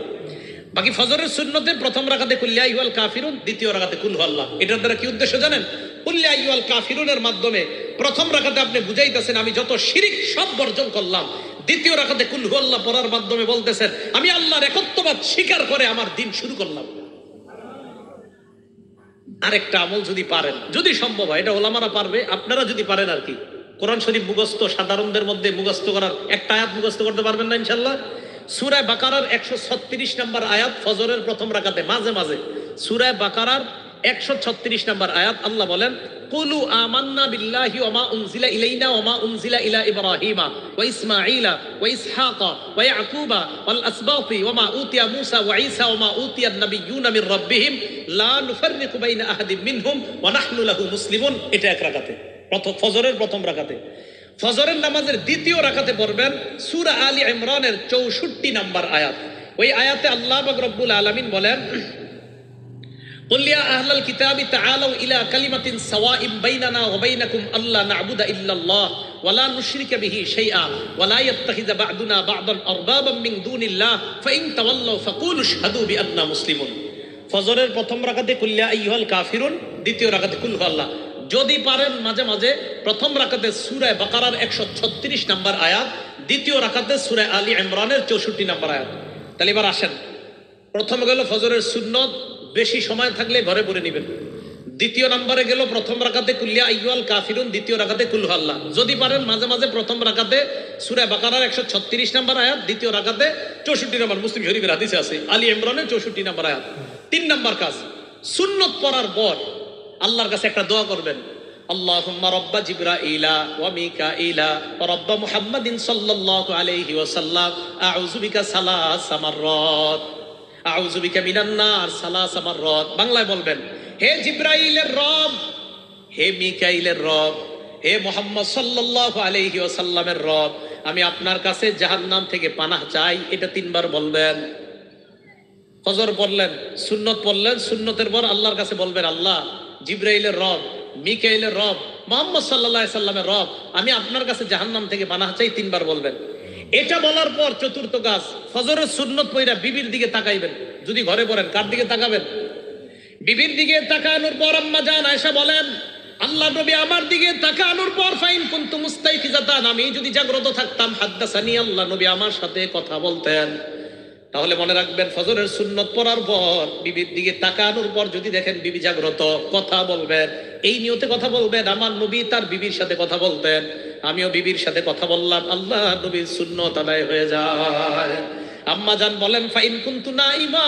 বাকি ফজরের সুন্নতে প্রথম রাকাতে কুল ইয়া আইয়ুহাল কাফিরুন, দ্বিতীয় রাকাতে কুল হুয়াল্লাহ। এটার দ্বারা কি উদ্দেশ্য জানেন? কুল ইয়া আইয়ুহাল কাফিরুনের মাধ্যমে প্রথম রাকাতে আপনি বুঝাইতেছেন আমি যত শিরিক সব বর্জন করলাম। দ্বিতীয় রাকাতে কুল হুয়াল্লাহ পড়ার মাধ্যমে বলতেছেন আমি আল্লাহর একত্ববাদ স্বীকার করে আমার দিন শুরু করলাম। আরেকটা আমল যদি পারেন, যদি সম্ভব হয়, এটা ওলামারা পারবে, আপনারা যদি পারেন আর কি, কোরআন শরীফ মুখস্থ সাধারণদের মধ্যে মুখস্থ করার একটা আয়াত মুখস্থ করতে পারবেন না ইনশাল্লাহ? সূরা বাকারার 136 নম্বর আয়াত ফজরের প্রথম রাকাতে মাঝে মাঝে, সূরা বাকারার 136 নম্বর আয়াত, আল্লাহ বলেন কুলু আমান্না বিল্লাহি ওয়া মা উনজিলা ইলাইনা ওয়া মা উনজিলা ইলা ইব্রাহিমা ওয়া ইসমাঈলা ওয়া ইসহাকা ওয়া ইয়াকুবা ওয়াল আসবাতি ওয়া মা উতিয়া মূসা ওয়া ঈসা ওয়া মা উতিয়ান নাবিয়্যুনা মির রাব্বিহিম লা নুফাররিকু বাইনা আহাদিন মিনহুম ওয়া নাহনু লাহু মুসলিমুন। এটা এক রাকাতে, ফজরের প্রথম রাকাতে। ফজরের নামাজের দ্বিতীয় রাকাতে পড়বেন সূরা আলী ইমরানের 64 নম্বর আয়াত। ওই আয়াতে আল্লাহ পাক রব্বুল আলামিন বলেন قل يا أهل الكتاب تعالوا إلى كلمة سواء بيننا وبينكم ألا نعبد إلا الله ولا نشرك به شيئا ولا يتخذ بعضنا بعضا أربابا من دون الله فإن تولوا فقولوا اشهدوا بأننا مسلمون। ফজরের প্রথম রাকাতে কুল ইয়া আইয়ুহাল কাফিরুন, দ্বিতীয় রাকাতে কুল হুয়াল্লাহ। যদি পারেন মাঝে মাঝে প্রথম রাকাতে সূরা বাকারার 136 নম্বর আয়াত, দ্বিতীয় রাকাতে সূরা আলী ইমরানের 64 নম্বর আয়াত। তাহলে এবার আসেন, প্রথম গেল ফজরের সুন্নত, বেশি সময় থাকলে ঘরে পড়ে নেবেন। দ্বিতীয় নম্বরে গেল প্রথম রাকাতে কুল ইয়া আইয়ুহাল কাফিরুন, দ্বিতীয় রাকাতে কুল হুয়াল্লাহ। যদি পারেন মাঝে মাঝে প্রথম রাকাতে সূরা বাকারার 136 নম্বর আয়াত, দ্বিতীয় রাকাতে 64 নম্বর, মুসলিম শরীফের হাদিসে আছে আলী ইমরানের 64 নম্বর আয়াত। 3 নম্বর কাজ, সুন্নত পড়ার পর আল্লাহর কাছে একটা দোয়া করবেন, আল্লাহুম্মা রাব্বা জিবরাইলা ওয়া মিকাইলা ওয়া রাব্বা মুহাম্মাদিন সাল্লাল্লাহু আলাইহি ওয়াসাল্লাম আউযু বিকা সালাসা মাররাত আউযু বিকা মিনান নার সালাসা মাররাত। বাংলায় বলবেন হে জিবরাইলের রব, হে মিকাইলের রব, হে মুহাম্মদ সাল্লাল্লাহু আলাইহি ওয়াসাল্লামের রব, আমি আপনার কাছে জাহান্নাম থেকে পানাহ চাই। এটা 3 বার বলবেন। ফজর পড়লেন, সুন্নত পড়লেন, সুন্নতের পর আল্লাহর কাছে বলবেন আল্লাহ জিবরাইলের রব, মিকাইলের রব, মুহাম্মদ সাল্লাল্লাহু আলাইহি সাল্লামের রব, আমি আপনার কাছে জাহান্নাম থেকে পানাহ চাই। 3 বার বলবেন। এটা বলার পর চতুর্থ কাজ, ফজরের সুন্নত পড়া বিবির দিকে তাকাইবেন। যদি ঘরে পড়েন কার দিকে তাকাবেন? বিবির দিকে তাকানোর পর আম্মা জান আয়েশা বলেন আল্লাহ নবী আমার দিকে তাকানোর পর ফাইন কুনতু মুস্তাইকিজাতান, আমি যদি জাগ্রত থাকতাম হাদ্দাসানি, আল্লাহ নবী আমার সাথে কথা বলতেন। তাহলে মনে রাখবেন ফজরের সুন্নত পড়ার পর বিবির দিকে তাকানোর পর যদি দেখেন বিবি জাগ্রত, কথা বলবেন। এই নিয়তে কথা বলবেন আমার নবী তার বিবির সাথে কথা বলতেন, আমিও বিবির সাথে কথা বললাম, আল্লাহ নবীর সুন্নত আদায় হয়ে যায়। আম্মা জান বলেন ফাইন কুনতু নাইমা,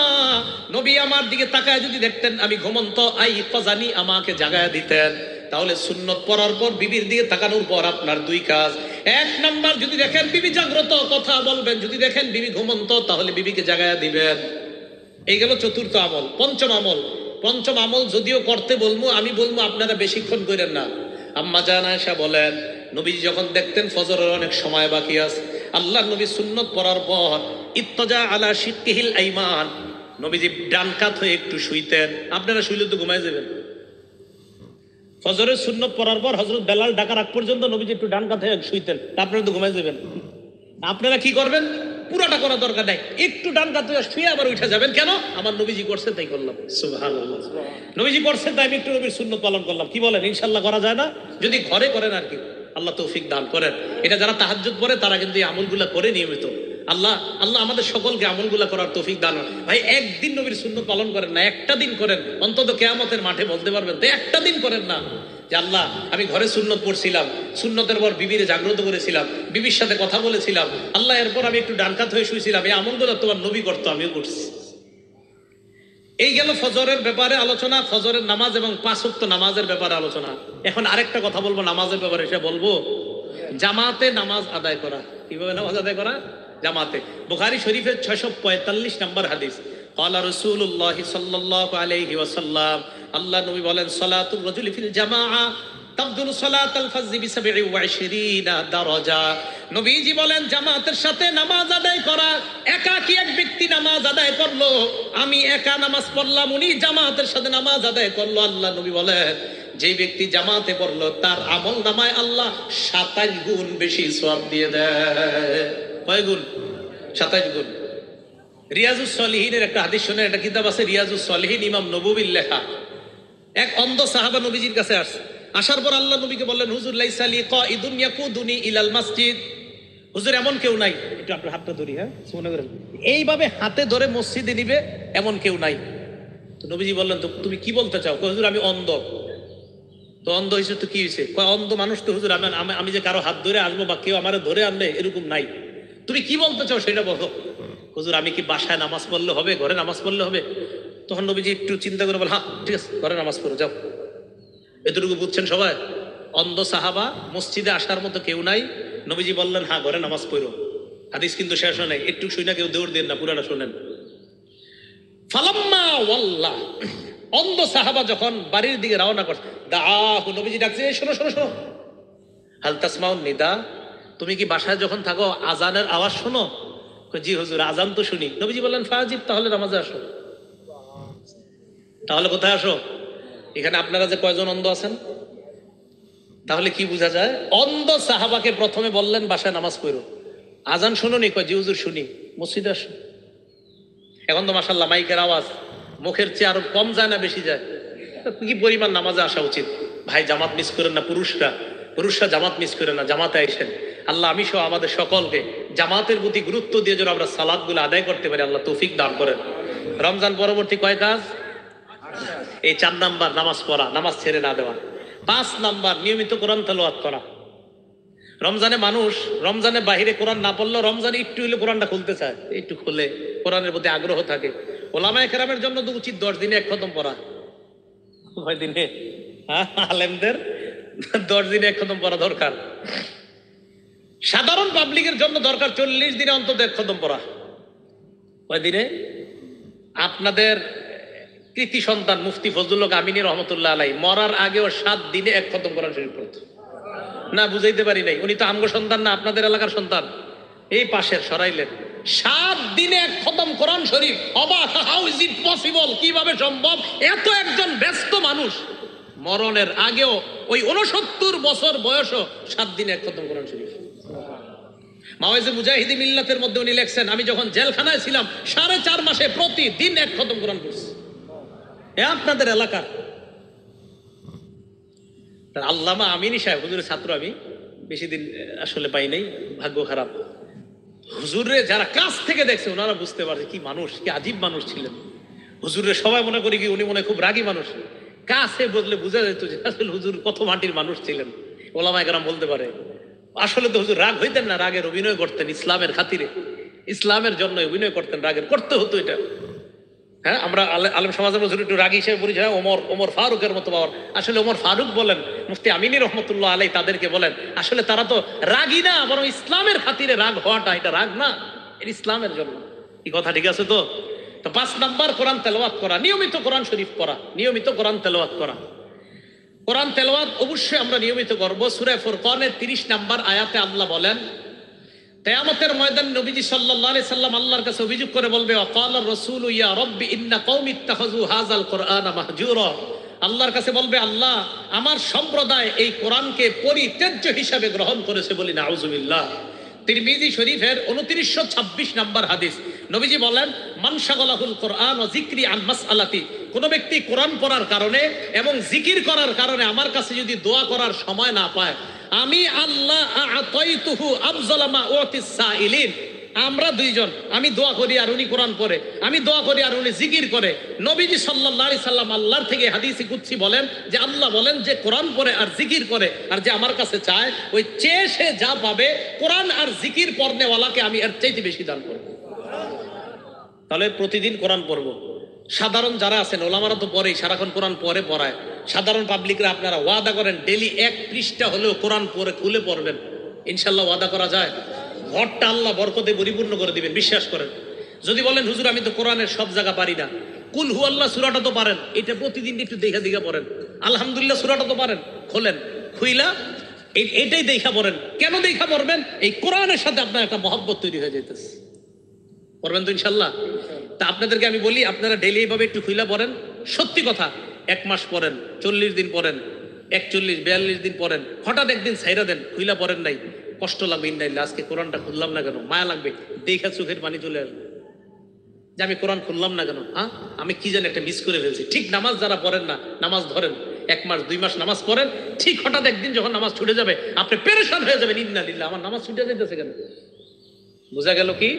নবী আমার দিকে তাকায় যদি দেখতেন আমি ঘুমন্ত, আই ফাজানি, আমাকে জাগায় দিতেন। তাহলে সুন্নত পড়ার পর বিবির দিকে তাকানোর পর আপনার 2 কাজ। 1 নাম্বার, যদি দেখেন বিবি জাগ্রত কথা বলবেন, যদি দেখেন বিবি ঘুমন্ত তাহলে বিবিকে জাগায়া দিবেন। এই গেল চতুর্থ আমল। পঞ্চম আমল যদিও করতে বলবো, আমি বলবো আপনারা বেশিক্ষণ করেন না। আম্মা জান আয়েশা বলেন নবীজি যখন দেখতেন ফজরের অনেক সময় বাকি আছে, আল্লাহ নবী সুন্নত পড়ার পর ইত্তজা আলা শিক্কিহিল আইমান, নবীজি ডান কাত হয়ে একটু শুইতেন। আপনারা শুইলে তো ঘুমায় যাবেন। ফজরের সুন্নত পড়ার পর হযরত বেলাল ডাকার আগ পর্যন্ত নবীজি একটু ডান কাত হয়ে শুইতেন, আপনারা তো ঘুমায় যাবেন। আপনারা কি করবেন? পুরাটা করার দরকার নাই, একটু ডান কাত হয়ে শুয়ে আবার উঠে যাবেন। কেন? আমার নবীজি করছেন তাই করলাম। সুবহানাল্লাহ, নবীজি করছেন তাই আমি একটু নবীর সুন্নত পালন করলাম। কি বলেন? ইনশাআল্লাহ করা যায় না? যদি ঘরে করেন আর কি, আল্লাহ তৌফিক দান করেন। এটা যারা তাহাজ্জুদ পড়ে তারা কিন্তু এই আমলগুলা করে নিয়মিত। আল্লাহ আমাদের সকলকে আমলগুলা করার তৌফিক দান। ভাই একদিন নবীর সুন্নত পালন করেন না, একটা দিন করেন, অন্তত কিয়ামতের মাঠে বলতে পারবেন তো একটা দিন করেন না যে আল্লাহ আমি ঘরে সুন্নত পড়ছিলাম, সুন্নতের পর বিবিরে জাগ্রত করেছিলাম, বিবির সাথে কথা বলেছিলাম, আল্লাহ এরপর আমি একটু ডানকাত হয়ে শুয়েছিলাম, এই আমলগুলো তোমার নবী করতো, আমিও করছি। এই গেল ফজরের ব্যাপারে আলোচনা, ফজরের নামাজ এবং 5 ওয়াক্ত নামাজের ব্যাপারে আলোচনা। এখন আরেকটা কথা বলবো নামাজের ব্যাপারে, সে বলবো জামাতে নামাজ আদায় করা। কিভাবে নামাজ আদায় করা? জামাতে। বুখারী শরীফের 645 নম্বর হাদিস, ক্বালা রাসূলুল্লাহ সাল্লাল্লাহু আলাইহি ওয়াসাল্লাম, আল্লাহ নবী বলেন, সালাতুর রাজুলি ফিল জামাআ তাফদুলু সালাতাল ফাজরি বি27 দারাজা। নবীজি বলেন, জামাতের সাথে নামাজ আদায় করা, একাকী এক ব্যক্তি নামাজ আদায় করলো, আমি একা নামাজ পড়লাম, উনি জামাতের সাথে নামাজ আদায় করলো, আল্লাহ নবী বলেন যে ব্যক্তি জামাতে পড়লো তার আমল নামায় আল্লাহ 27 গুণ বেশি সওয়াব দিয়ে দেয়। কয় গুণ? 27 গুণ। রিয়াজুস সলিহিনের একটা হাদিস শুনে, একটা কিতাব আছে রিয়াজুস সলিহিন, ইমাম নববীর লেখা। এক অন্ধ সাহাবা নবীজির কাছে আসছে, আসার পর আল্লাহ নবীকে বললেন, হুজুর লাইসা লি কাইদুন ইয়াকুদুনি ইলাল মসজিদ, হুজুর এমন কেউ নাই, একটু আপনার হাতটা ধরি, হ্যাঁ মনে করেন, এইভাবে হাতে ধরে মসজিদে নিবে এমন কেউ নাই। তো নবীজি বললেন, তো তুমি কি বলতে চাও? হুজুর আমি অন্ধ। তো অন্ধ হয়েছে তো কি হয়েছে? অন্ধ মানুষ তো হুজুর, আমি যে কারো হাত ধরে আসবো বা কেউ আমার ধরে আনবে এরকম নাই, তুমি কি বলতে চাও সেটা বলো। হুজুর আমি কি বাসায় নামাজ পড়লে হবে, ঘরে নামাজ পড়লে হবে? তখন নবীজি একটু চিন্তা করে বল, হ্যাঁ ঠিক আছে, ঘরে নামাজ পড়ো যাও। এতটুকু বুঝছেন সবাই? অন্ধ সাহাবা, মসজিদে আসার মতো কেউ নাই, নবীজি বললেন হ্যাঁ ঘরে নামাজ পড়ো। হাদিস কিন্তু শেষ হয় নাই, একটু শুই না, কেউ দৌড় দেন না, পুরাটা শোনেন। ফালাম্মা ওয়াল্লাহ, অন্ধ সাহাবা যখন বাড়ির দিকে রওনা করছে, দাআহু, নবীজি ডাকছে, শোনো শোনো শোনো, হাল তাসমাউন নিদা, তুমি কি বাসায় যখন থাকো আজানের আওয়াজ শোনো? জি হুজুর আজান তো শুনি। নবীজি বললেন ফাজিব, তাহলে নামাজে আসো। তাহলে কোথায় আসো? এখানে আপনারা যে কয়জন অন্ধ আছেন, তাহলে কি বোঝা যায়? অন্ধ সাহাবাকে প্রথমে বললেন বাসায় নামাজ পড়ো, আজান শুনুনি? কয় জি হুজুর শুনি। মসজিদে আসো। এখন তো মাশাআল্লাহ মাইকের আওয়াজ মুখের চেয়ে আরো কম যায় না বেশি যায়? কি পরিমাণ নামাজে আসা উচিত। ভাই জামাত মিস করেন না, পুরুষরা জামাত মিস করে না, জামাতে আইসেন। আল্লাহ আমি সহ আমাদের সকলকে জামাতের প্রতি গুরুত্ব দিয়ে যেন আমরা সালাত গুলো আদায় করতে পারি, আল্লাহ তৌফিক দান করেন। রমজান পরবর্তী কয় কাজ? এই 4 নাম্বার, নামাজ পড়া, নামাজ ছেড়ে না দেওয়া। 5 নাম্বার, নিয়মিত কোরআন তেলাওয়াত করা। রমজানে মানুষ রমজানের বাহিরে কোরআন না পড়লেও রমজানে একটু হলে কোরআনটা খুলতে চায়, একটু খুলে কোরআনের প্রতি আগ্রহ থাকে। ওলামায়ে কেরামের জন্য তো উচিত 10 দিনে 1 খতম পড়া। কয় দিনে? আলেমদের 10 দিনে 1 খতম পড়া দরকার। সাধারণ পাবলিকের জন্য দরকার 40 দিনে অন্তত 1 খতম পড়া। কয় দিনে? আপনাদের কৃতি সন্তান মুফতি ফজলুল হক আমিনী রহমতুল্লাহ আলাইহি মরার আগেও 7 দিনে 1 খতম কোরআন শরীফ পড়তো। না বুঝাইতে পারি নাই, উনি তো আমগো সন্তান না, আপনাদের এলাকার সন্তান, এই পাশের সরাইলেন। 7 দিনে 1 খতম কোরআন শরীফ। অবাক, হাউ ইজ ইট পসিবল, কিভাবে সম্ভব? এত একজন ব্যস্ত মানুষ মরণের আগেও ওই 69 বছর বয়সও 7 দিনে 1 খতম কোরআন শরীফ। মাওয়াইজে মুজাহিদি মিল্লাতের মধ্যে উনি লেখছেন, আমি যখন জেলখানায় ছিলাম 4.5 মাসে প্রতিদিন 1 খতম কোরআন পড়ছি। আপনাদের এলাকার আল্লামা আমিনী সাহেব, হুজুরের ছাত্র, আমি বেশি দিন আসলে পাই নাই, ভাগ্য খারাপ। হুজুরে যারা কাছ থেকে দেখছে ওনারা বুঝতে পারছে কি মানুষ, কি আজীব মানুষ ছিলেন। হুজুরে সবাই মনে করি কি উনি মনে খুব রাগী মানুষ, কাছে বদলে বুঝা যেত যে আসলে হুজুর কত মাটির মানুষ ছিলেন। ওলামায়ে কেরাম বলতে পারে আসলে তো হুজুর রাগ হইতেন না, রাগের অভিনয় করতেন, ইসলামের খাতিরে, ইসলামের জন্য অভিনয় করতেন, রাগের করতে হতো এটা। হ্যাঁ, আমরা আলেম সমাজের মধ্যে একটু রাগী হিসেবে পরিচয়, ওমর ফারুকের মতো পাওয়ার। আসলে ওমর ফারুক বলেন, মুফতি আমিনী রহমতুল্লাহ আলাইহি তাদেরকে বলেন, আসলে তারা তো রাগী না, বরং ইসলামের খাতিরে রাগ হওয়াটা এটা রাগ না, এটা ইসলামের জন্য। এই কথা ঠিক আছে তো? 5 নাম্বার কোরআন তেলাওয়াত করা, নিয়মিত কোরআন শরীফ পড়া, নিয়মিত কোরআন তেলাওয়াত করা। কোরআন তেলাওয়াত অবশ্যই আমরা নিয়মিত করব। সূরা ফুরকানের 30 নাম্বার আয়াতে আল্লাহ বলেন, কিয়ামতের ময়দানে নবীজি সাল্লাল্লাহু আলাইহি সাল্লাম আল্লাহর কাছে অভিযোগ করে বলবে, ওয়াকালার রাসূল ইয়া রাব্বি ইন্না কওমি ইত্তাখাযু হাযাল কুরআনা মাহজুরা। আল্লাহর কাছে বলবে, আল্লাহ আমার সম্প্রদায় এই কোরআনকে পরিত্যাজ্য হিসাবে গ্রহণ করেছে, বলি নাউযুবিল্লাহ। তিরমিজি শরীফের 2926 নাম্বার হাদিস, নবীজি বলেন, মান শাগালাহুল কোরআন ওয়া যিকরি আন মাসআলাতি, কোন ব্যক্তি কোরআন পড়ার কারণে এবং জিকির করার কারণে আমার কাছে যদি দোয়া করার সময় না পায়, আমি আল্লাহ আতাইতুহু আফযালা মা উতিস সাইলিন। আমরা দুইজন, আমি দোয়া করি আর উনি কোরআন পড়ে, আমি দোয়া করি আর উনি জিকির করে। নবীজি সাল্লাল্লাহু আলাইহি সাল্লাম আল্লাহর থেকে হাদিসে কুদসি বলেন যে আল্লাহ বলেন যে কোরআন পড়ে আর জিকির করে আর যে আমার কাছে চায়, ওই চেয়ে সে যা পাবে কোরআন আর জিকির পড়নেওয়ালাকে আমি এর চাইতে বেশি দান করব। তাহলে প্রতিদিন কোরআন পড়বো, সাধারণ যারা আছেন, ওলামারা তো পড়েই, সারাক্ষণ কোরআন পরে পড়ায়, সাধারণ পাবলিকরা আপনারা ওয়াদা করেন ডেলি 1 পৃষ্ঠা হলেও কোরআন পড়ে খুলে পড়বেন, ইনশাল্লাহ ওয়াদা করা যায় ঘরটা আল্লাহ বরকতে পরিপূর্ণ করে দিবেন, বিশ্বাস করেন। যদি বলেন হুজুর আমি তো কোরআনের সব জায়গা পারি না, কুল হু আল্লাহ সূরাটা তো পারেন, এটা প্রতিদিন একটু দেখা দেখা পড়েন। আলহামদুলিল্লাহ সূরাটা তো পারেন, খোলেন, খুইলা এটাই দেখা পড়েন। কেন দেখা পড়বেন? এই কোরআনের সাথে আপনার একটা মহব্বত তৈরি হয়ে যেতেছে, পড়বেন তো ইনশাল্লাহ। তা আপনাদেরকে আমি বলি, আপনারা ডেইলি এইভাবে একটু খুইলা পড়েন। সত্যি কথা, 1 মাস পড়েন, 40 দিন পড়েন, 41-42 দিন পড়েন, হঠাৎ একদিন ছাইরা দেন, খুইলা পড়েন নাই, কষ্ট লাগবে। ইন্নাইল্লাহ, আজকে কোরআনটা খুললাম না কেন, মায়া লাগবে, দেখা চোখের পানি চলে আসবে যে আমি কোরআন খুললাম না কেন, হ্যাঁ আমি কি জানি একটা মিস করে ফেলছি। ঠিক নামাজ যারা পড়েন না, নামাজ ধরেন 1 মাস 2 মাস নামাজ পড়েন, ঠিক হঠাৎ একদিন যখন নামাজ ছুটে যাবে আপনি পেরেশান হয়ে যাবেন, ইন্নালিল্লাহ আমার নামাজ ছুটে যাইতেছে কেন। বোঝা গেল কি?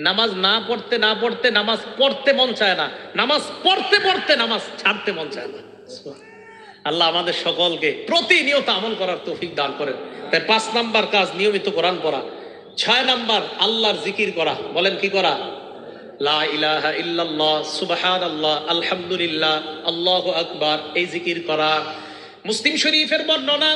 নামাজ না পড়তে না পড়তে নামাজ পড়তে মন চায় না, নামাজ পড়তে পড়তে নামাজ ছাড়তে মন চায় না। আল্লাহ আমাদের সকলকে প্রতিনিয়ত আমল করার তৌফিক দান করেন। তাই 5 নাম্বার কাজ নিয়মিত কোরআন পড়া। 6 নাম্বার আল্লাহর জিকির করা। বলেন কি করা? লা ইলাহা ইল্লাল্লাহ, সুবহানাল্লাহ, আলহামদুলিল্লাহ, আল্লাহু আকবার, এই জিকির করা। মুসলিম শরীফের বর্ণনা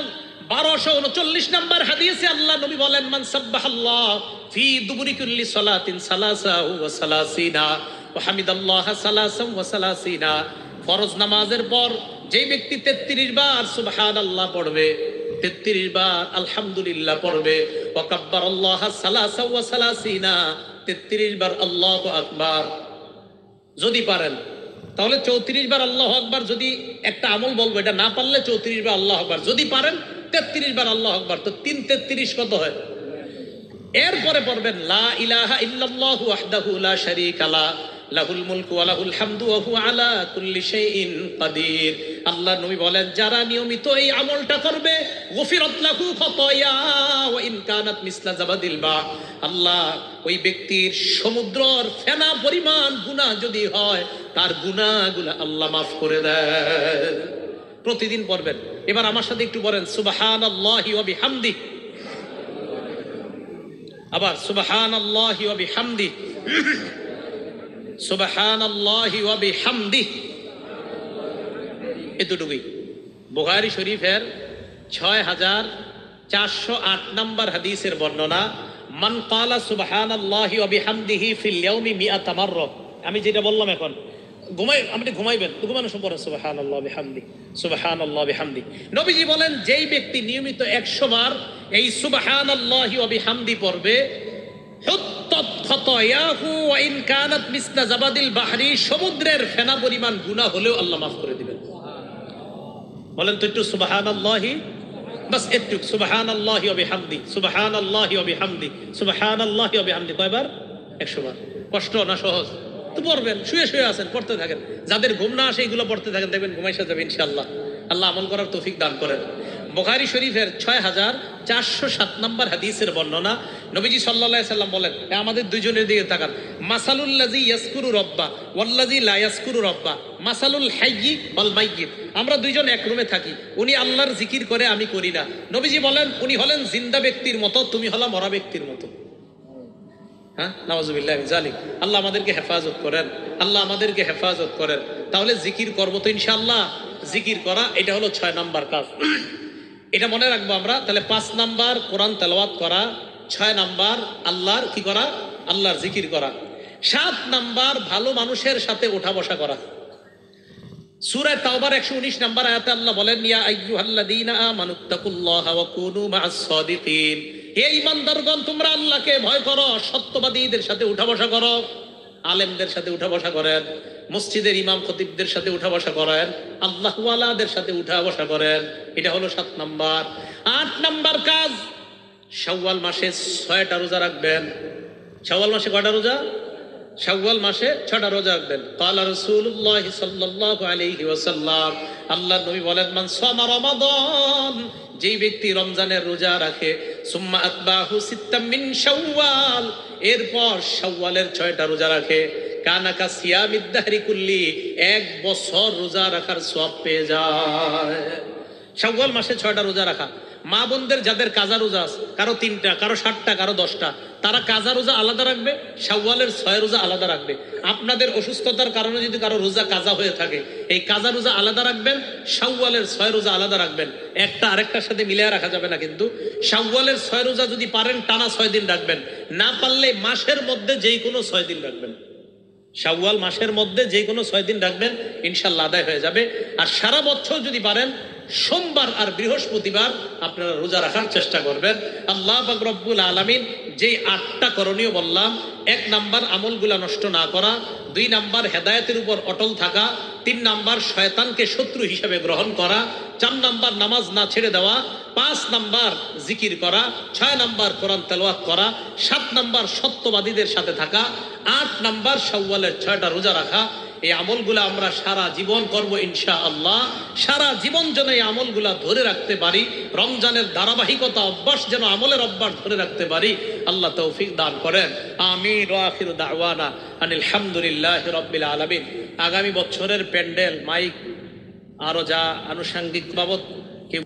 1239 নাম্বার হাদিসে আল্লাহ নবী বলেন, মান সাব্বাহাল্লাহ ফি দুবুরি কুল্লি সালাতিন সালাসাহু ওয়া সালাসিনা ওয়া হামিদাল্লাহ সালাসাম ওয়া সালাসিনা। ফরজ নামাজের পর যেই ব্যক্তি 33 বার সুবহানাল্লাহ পড়বে, 33 বার আলহামদুলিল্লাহ পড়বে, ওয়া কাব্বারাল্লাহ সালাসা ওয়া সালাসিনা, 33 বার আল্লাহু আকবার। যদি পারেন তাহলে 34 বার আল্লাহু আকবার। যদি একটা আমল বলবো, এটা না পারলে 34 বার আল্লাহু আকবার, যদি পারেন 33 বার আল্লাহু আকবার। তো 3 33 কত হয়? এরপরে পড়বেন লা ইলাহা ইল্লাল্লাহু ওয়াহদাহু লা শারীকা লা, লাহুল মুলকু ওয়া লাহুল হামদু ওয়া হুয়া আলা কুল্লি শাইইন কাদির। আল্লাহ নবী বলেন, যারা নিয়মিত এই আমলটা করবে, গফিরাত লাহু খাতায়া ওয়া ইন কানাত মিসলা জাবাদিল বা, আল্লাহ ওই ব্যক্তির সমুদ্রের ফেনা পরিমাণ গুনাহ যদি হয়, তার গুনাহগুলো আল্লাহ মাফ করে দেয়। প্রতিদিন পড়বেন। এবার আমার সাথে একটু বলেন সুবহানাল্লাহি ওয়া বিহামদি। আবার সুবহানাল্লাহি ওয়া বিহামদি, সুবহানাল্লাহি ওয়া বিহামদি। এতটুকুই। বুখারী শরীফের 6408 নাম্বার হাদিসের বর্ণনা, মান ক্বালা সুবহানাল্লাহি ওয়া বিহামদিহি ফিল ইয়াউমি মিআতা মাররা। আমি যেটা বললাম এখন আপনি ঘুমাইবেন, ঘুমানোর সময় পড়েন সুবহানাল্লাহ বিহামদি, সুবহানাল্লাহ বিহামদি। নবীজি বলেন, যেই ব্যক্তি নিয়মিত 100 বার এই সুবহানাল্লাহি ওয়া বিহামদি পড়বে, হুত্তাত খাতায়াহু ওয়া ইন কানাত মিসলা জাবাদিল বাহরি, সমুদ্রের ফেনা পরিমাণ গুনাহ হলেও আল্লাহ মাফ করে দিবেন। বলেন তো একটু সুবহানাল্লাহি, বাস একটু সুবহানাল্লাহি ওয়া বিহামদি, সুবহানাল্লাহি ওয়া বিহামদি, সুবহানাল্লাহি ওয়া বিহামদি। কয়বার? 100 বার। কষ্ট না সহজ? তো পড়বেন, শুয়ে শুয়ে আছেন, পড়তে থাকেন। যাদের ঘুম না আসে এগুলো পড়তে থাকেন, দেখবেন ঘুমাইসা যাবে ইনশাআল্লাহ। আল্লাহ আমল করার তৌফিক দান করেন। বুখারী শরীফের 6407 নাম্বার হাদিসের বর্ণনা, নবীজি সাল্লাল্লাহু আলাইহি সাল্লাম বলেন, আমাদের দুইজনের দিকে তাকান, মাসালুল লাযী ইয়াসকুরু রাব্বা ওয়াল লাযী লা ইয়াসকুরু রাব্বা মাসালুল হাইয়্যি ওয়াল মাইয়্যিত। আমরা দুইজন এক রুমে থাকি, উনি আল্লাহর জিকির করে, আমি করি না। নবীজি বলেন, উনি হলেন জিন্দা ব্যক্তির মতো, তুমি হলা মরা ব্যক্তির মতো। হ্যাঁ, নাউযুবিল্লাহি মিন যালিক। আল্লাহ আমাদেরকে হেফাজত করেন, আল্লাহ আমাদেরকে হেফাজত করেন। তাহলে জিকির করবো তো ইনশাআল্লাহ। জিকির করা, এটা হলো 6 নাম্বার কাজ। এটা মনে রাখবো আমরা। তাহলে 5 নাম্বার কোরআন তেলাওয়াত করা, 6 নাম্বার আল্লাহর কি করা? আল্লাহর জিকির করা। 7 নাম্বার ভালো মানুষের সাথে উঠা বসা করা। সূরা তাওবার 119 নাম্বার আয়াতে আল্লাহ বলেন, ইয়া আইয়ুহাল্লাযীনা আমানুত্তাকুল্লাহা ওয়া কুনু মা'আস সাদিকিন। হে ঈমানদারগণ, তোমরা আল্লাহকে ভয় করো, সত্যবাদীদের সাথে উঠা বসা করো। আলেমদের সাথে উঠা বসা করেন, মসজিদের ইমাম খতিবদের সাথে উঠা বসা করেন, আল্লাহওয়ালাদের সাথে উঠা বসা করেন। এটা হলো 7 নাম্বার। 8 নাম্বার কাজ, শাওয়াল মাসে 6টা রোজা রাখবেন। শাওয়াল মাসে কয়টা রোজা? শাওয়াল মাসে 6টা রোজা রাখবেন। ক্বালা রাসূলুল্লাহ সাল্লাল্লাহু আলাইহি ওয়াসাল্লাম, আল্লাহর নবী বলেন, মান সামা রমাদান, যেই ব্যক্তি রমজানের রোজা রাখে, সুম্মা আতবাহু সিত্তাম মিন শাওয়াল, এরপর শাওয়ালের 6টা রোজা রাখে, কানাকা সিয়ামিদ দাহরি কুল্লি, 1 বছর রোজা রাখার সওয়াব পেয়ে যায়। শাওয়াল মাসে 6টা রোজা রাখা। মা বোনদের যাদের কাজা রোজা আছে, কারো 3টা, কারো 7টা, কারো 10টা, তারা কাজা রোজা আলাদা রাখবে, শাওয়ালের 6 রোজা আলাদা রাখবে। আপনাদের অসুস্থতার কারণে যদি কারো রোজা কাজা হয়ে থাকে, এই কাজা রোজা আলাদা রাখবেন, শাওয়ালের 6 রোজা আলাদা রাখবেন। একটা আরেকটার সাথে মিলিয়ে রাখা যাবে না। কিন্তু শাওয়ালের 6 রোজা যদি পারেন টানা 6 দিন রাখবেন, না পারলে মাসের মধ্যে যেই কোনো 6 দিন রাখবেন। শাওয়াল মাসের মধ্যে যে কোনো 6 দিন রাখবেন, ইনশাল্লাহ আদায় হয়ে যাবে। আর সারা বছর যদি পারেন সোমবার আর বৃহস্পতিবার আপনারা রোজা রাখার চেষ্টা করবেন। আল্লাহ পাক রব্বুল আলামিন যেই 8টা করণীয় বললাম, 1 নাম্বার আমলগুলা নষ্ট না করা, 2 নাম্বার হেদায়েতের উপর অটল থাকা, 3 নাম্বার শয়তানকে শত্রু হিসেবে গ্রহণ করা, 4 নাম্বার নামাজ না ছেড়ে দেওয়া, 5 নাম্বার জিকির করা, 6 নাম্বার কোরআন তেলাওয়াত করা, 7 নাম্বার সত্যবাদীদের সাথে থাকা, 8 নাম্বার শাওয়ালের 6টা রোজা রাখা। এই আমলগুলা আমরা সারা জীবন করব ইনশাআল্লাহ। সারা জীবন যেন এই আমলগুলা ধরে রাখতে পারি, রমজানের ধারাবাহিকতা অভ্যাস যেন আমলের অভ্যাস ধরে রাখতে পারি, আল্লাহ তৌফিক দান করেন। আমিন ওয়া আখিরু দাওয়ানা আনিল হামদুলিল্লাহি রাব্বিল আলামিন। আগামী বছরের প্যান্ডেল, মাইক, আরো যা আনুষঙ্গিক বাবদ কেউ